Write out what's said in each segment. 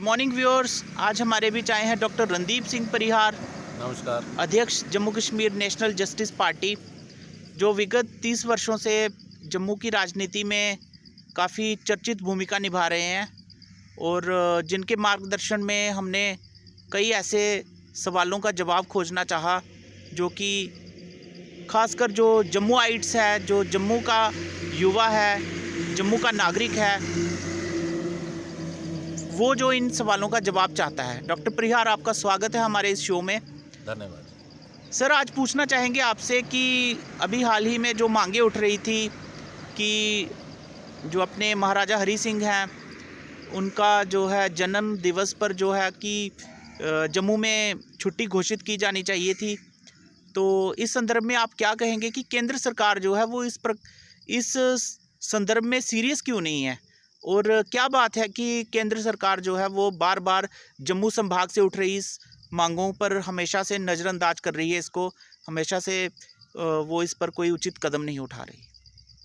Morning viewers, आज हमारे बीच आए हैं डॉक्टर रणदीप सिंह परिहार, नमस्कार। अध्यक्ष Jammu Kashmir national justice party, जो विगत 30 वर्षों से जम्मू की राजनीति में काफ़ी चर्चित भूमिका निभा रहे हैं और जिनके मार्गदर्शन में हमने कई ऐसे सवालों का जवाब खोजना चाहा जो कि खासकर जो जम्मूआइट्स है, जो जम्मू का युवा है, जम्मू का नागरिक है, वो जो इन सवालों का जवाब चाहता है। डॉक्टर परिहार, आपका स्वागत है हमारे इस शो में। धन्यवाद। सर, आज पूछना चाहेंगे आपसे कि अभी हाल ही में जो मांगे उठ रही थी कि जो अपने महाराजा हरी सिंह हैं, उनका जो है जन्म दिवस पर जो है कि जम्मू में छुट्टी घोषित की जानी चाहिए थी, तो इस संदर्भ में आप क्या कहेंगे कि केंद्र सरकार जो है वो इस संदर्भ में सीरियस क्यों नहीं है, और क्या बात है कि केंद्र सरकार जो है वो बार बार जम्मू संभाग से उठ रही इस मांगों पर हमेशा से नज़रअंदाज कर रही है, इसको हमेशा से वो इस पर कोई उचित कदम नहीं उठा रही।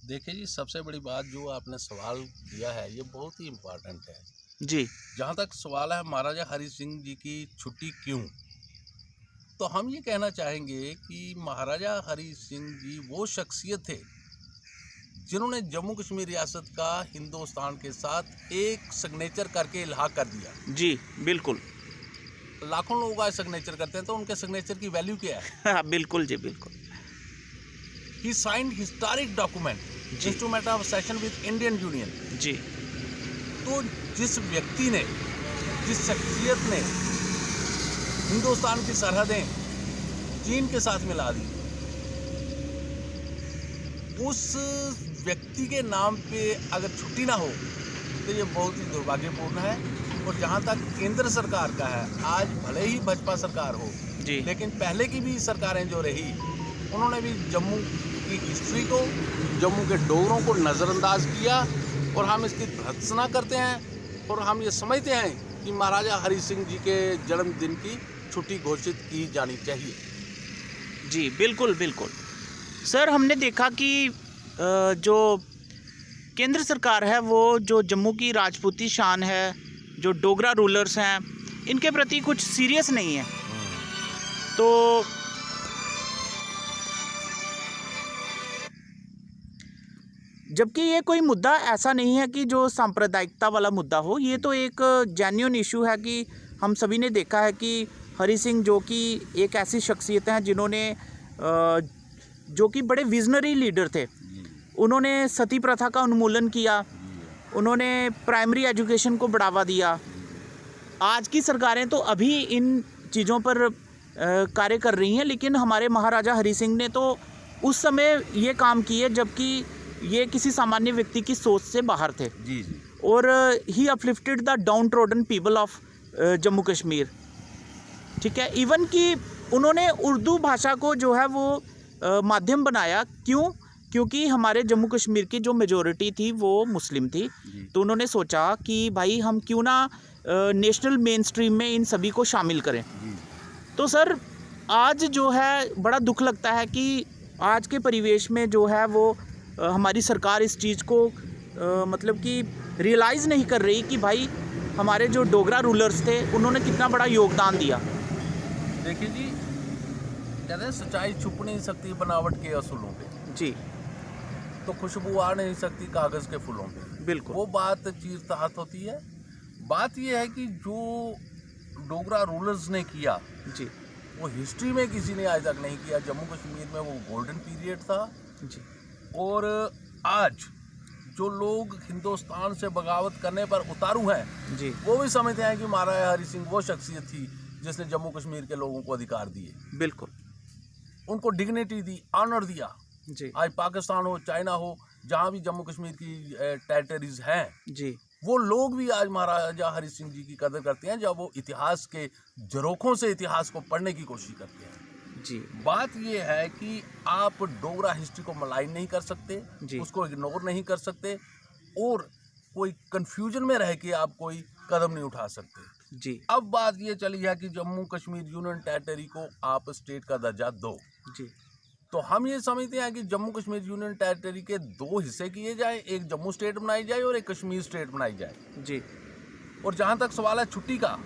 देखिए जी, सबसे बड़ी बात जो आपने सवाल किया है ये बहुत ही इम्पोर्टेंट है जी। जहाँ तक सवाल है महाराजा हरी सिंह जी की छुट्टी क्यों, तो हम ये कहना चाहेंगे कि महाराजा हरी सिंह जी वो शख्सियत थे जिन्होंने जम्मू कश्मीर रियासत का हिंदुस्तान के साथ एक सिग्नेचर करके इल्हाक कर दिया। जी बिल्कुल। लाखों लोग आज सिग्नेचर करते हैं, तो उनके सिग्नेचर की वैल्यू क्या है? बिल्कुल जी, बिल्कुल। He signed historic document, instrument of accession with Indian union. जी। तो जिस व्यक्ति ने, जिस शख्सियत ने हिंदुस्तान की सरहदें चीन के साथ मिला दी, उस व्यक्ति के नाम पे अगर छुट्टी ना हो तो ये बहुत ही दुर्भाग्यपूर्ण है। और जहाँ तक केंद्र सरकार का है, आज भले ही भाजपा सरकार हो जी, लेकिन पहले की भी सरकारें जो रही, उन्होंने भी जम्मू की हिस्ट्री को, जम्मू के डोगरों को नज़रअंदाज किया। और हम इसकी भर्त्सना करते हैं और हम ये समझते हैं कि महाराजा हरी सिंह जी के जन्मदिन की छुट्टी घोषित की जानी चाहिए। जी बिल्कुल बिल्कुल। सर, हमने देखा कि जो केंद्र सरकार है वो जो जम्मू की राजपूती शान है, जो डोगरा रूलर्स हैं, इनके प्रति कुछ सीरियस नहीं है। तो जबकि ये कोई मुद्दा ऐसा नहीं है कि जो सांप्रदायिकता वाला मुद्दा हो, ये तो एक जेन्युइन इशू है कि हम सभी ने देखा है कि हरी सिंह जो कि एक ऐसी शख्सियत हैं जिन्होंने जो कि बड़े विजनरी लीडर थे, उन्होंने सती प्रथा का उन्मूलन किया, उन्होंने प्राइमरी एजुकेशन को बढ़ावा दिया। आज की सरकारें तो अभी इन चीज़ों पर कार्य कर रही हैं, लेकिन हमारे महाराजा हरी सिंह ने तो उस समय ये काम किए जबकि ये किसी सामान्य व्यक्ति की सोच से बाहर थे। जी जी। और he uplifted the downtrodden people of Jammu Kashmir. ठीक है, इवन कि उन्होंने उर्दू भाषा को जो है वो माध्यम बनाया। क्यों? क्योंकि हमारे जम्मू कश्मीर की जो मेजॉरिटी थी वो मुस्लिम थी, तो उन्होंने सोचा कि भाई हम क्यों ना नेशनल मेन स्ट्रीम में इन सभी को शामिल करें। तो सर, आज जो है बड़ा दुख लगता है कि आज के परिवेश में जो है वो हमारी सरकार इस चीज़ को मतलब कि रियलाइज़ नहीं कर रही कि भाई हमारे जो डोगरा रूलर्स थे उन्होंने कितना बड़ा योगदान दिया। देखिए जी, कहते हैं सच्चाई छुप नहीं सकती बनावट के असूलों पे। जी तो खुशबू आ नहीं सकती कागज़ के फूलों पे। बिल्कुल। वो बात चीरताहत होती है। बात ये है कि जो डोगरा रूलर्स ने किया, जी वो हिस्ट्री में किसी ने आज तक नहीं किया। जम्मू कश्मीर में वो गोल्डन पीरियड था। जी और आज जो लोग हिंदुस्तान से बगावत करने पर उतारू हैं, जी वो भी समझते हैं कि महाराजा हरी सिंह वो शख्सियत थी जिसने जम्मू कश्मीर के लोगों को अधिकार दिए, बिल्कुल। उनको डिग्निटी दी, ऑनर दिया। जी आज पाकिस्तान हो, चाइना हो, जहाँ भी जम्मू कश्मीर की टेरिटरीज हैं, जी वो लोग भी आज महाराजा हरी सिंह जी की कदर करते हैं जब वो इतिहास के झरोखों से इतिहास को पढ़ने की कोशिश करते हैं। जी बात ये है कि आप डोगरा हिस्ट्री को मलाइन नहीं कर सकते, उसको इग्नोर नहीं कर सकते, और कोई कंफ्यूजन में रह के आप कोई कदम नहीं उठा सकते। जी अब बात ये चली है कि जम्मू कश्मीर यूनियन टेरिटरी को आप स्टेट का दर्जा दो। जी तो हम ये समझते हैं कि जम्मू कश्मीर यूनियन टेरिटरी के दो हिस्से किए जाए, एक जम्मू स्टेट बनाई जाए और एक कश्मीर स्टेट बनाई जाए। जी और जहाँ तक सवाल है छुट्टी का,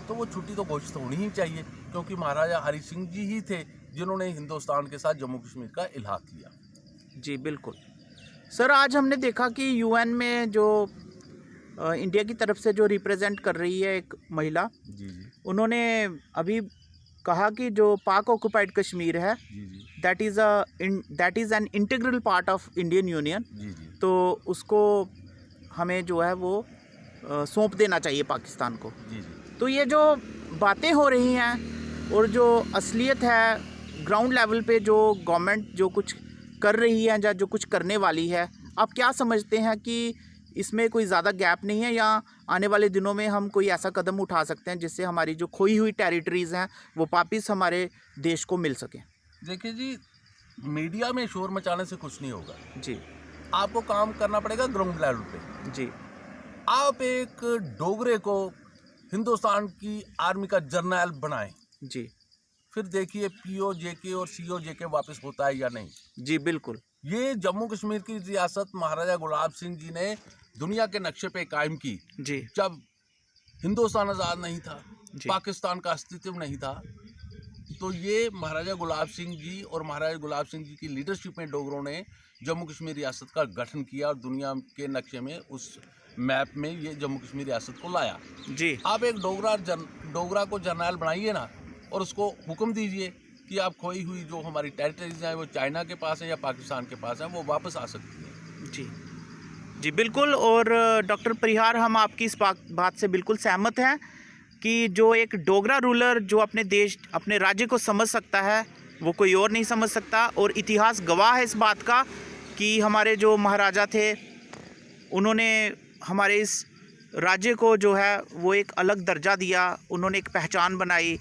तो वो छुट्टी तो घोषित होनी ही चाहिए, क्योंकि महाराजा हरि सिंह जी ही थे जिन्होंने हिंदुस्तान के साथ जम्मू कश्मीर का इल्हाक किया। जी बिल्कुल। सर आज हमने देखा कि यूएन में जो इंडिया की तरफ से जो रिप्रेजेंट कर रही है एक महिला, जी जी उन्होंने अभी कहा कि जो पाक ऑक्युपाइड कश्मीर है जी जी that is an integral part of Indian union, जी जी तो उसको हमें जो है वो सौंप देना चाहिए पाकिस्तान को। जी जी तो ये जो बातें हो रही हैं और जो असलियत है ग्राउंड लेवल पे, जो गवर्नमेंट जो कुछ कर रही है या जो कुछ करने वाली है, आप क्या समझते हैं कि इसमें कोई ज़्यादा गैप नहीं है, या आने वाले दिनों में हम कोई ऐसा कदम उठा सकते हैं जिससे हमारी जो खोई हुई टेरिटरीज़ हैं वो वापस हमारे देश को मिल सकें? देखिए जी, मीडिया में शोर मचाने से कुछ नहीं होगा। जी आपको काम करना पड़ेगा ग्राउंड लेवल पे। जी आप एक डोगरे को हिंदुस्तान की आर्मी का जर्नल बनाएं, जी फिर देखिए पीओ जेके और सीओ जेके वापस होता है या नहीं। जी बिल्कुल। ये जम्मू कश्मीर की रियासत महाराजा गुलाब सिंह जी ने दुनिया के नक्शे पे कायम की, जी जब हिंदुस्तान आज़ाद नहीं था, जी पाकिस्तान का अस्तित्व नहीं था। तो ये महाराजा गुलाब सिंह जी और महाराजा गुलाब सिंह जी की लीडरशिप में डोगरों ने जम्मू कश्मीर रियासत का गठन किया और दुनिया के नक्शे में, उस मैप में ये जम्मू कश्मीर रियासत को लाया। जी आप एक डोगरा को जर्नल बनाइए ना, और उसको हुक्म दीजिए कि आप खोई हुई जो हमारी टेरिटरीज हैं वो चाइना के पास है या पाकिस्तान के पास है, वो वापस आ सकती है। जी जी बिल्कुल। और डॉक्टर परिहार, हम आपकी इस बात से बिल्कुल सहमत हैं कि जो एक डोगरा रूलर जो अपने देश, अपने राज्य को समझ सकता है, वो कोई और नहीं समझ सकता। और इतिहास गवाह है इस बात का कि हमारे जो महाराजा थे उन्होंने हमारे इस राज्य को जो है वो एक अलग दर्जा दिया, उन्होंने एक पहचान बनाई,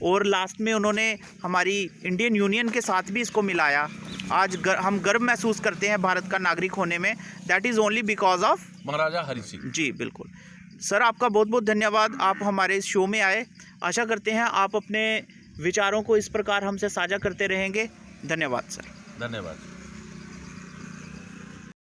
और लास्ट में उन्होंने हमारी इंडियन यूनियन के साथ भी इसको मिलाया। आज हम गर्व महसूस करते हैं भारत का नागरिक होने में। That is only because of Maharaja Hari Singh. जी बिल्कुल। सर आपका बहुत बहुत धन्यवाद, आप हमारे इस शो में आए। आशा करते हैं आप अपने विचारों को इस प्रकार हमसे साझा करते रहेंगे। धन्यवाद सर। धन्यवाद।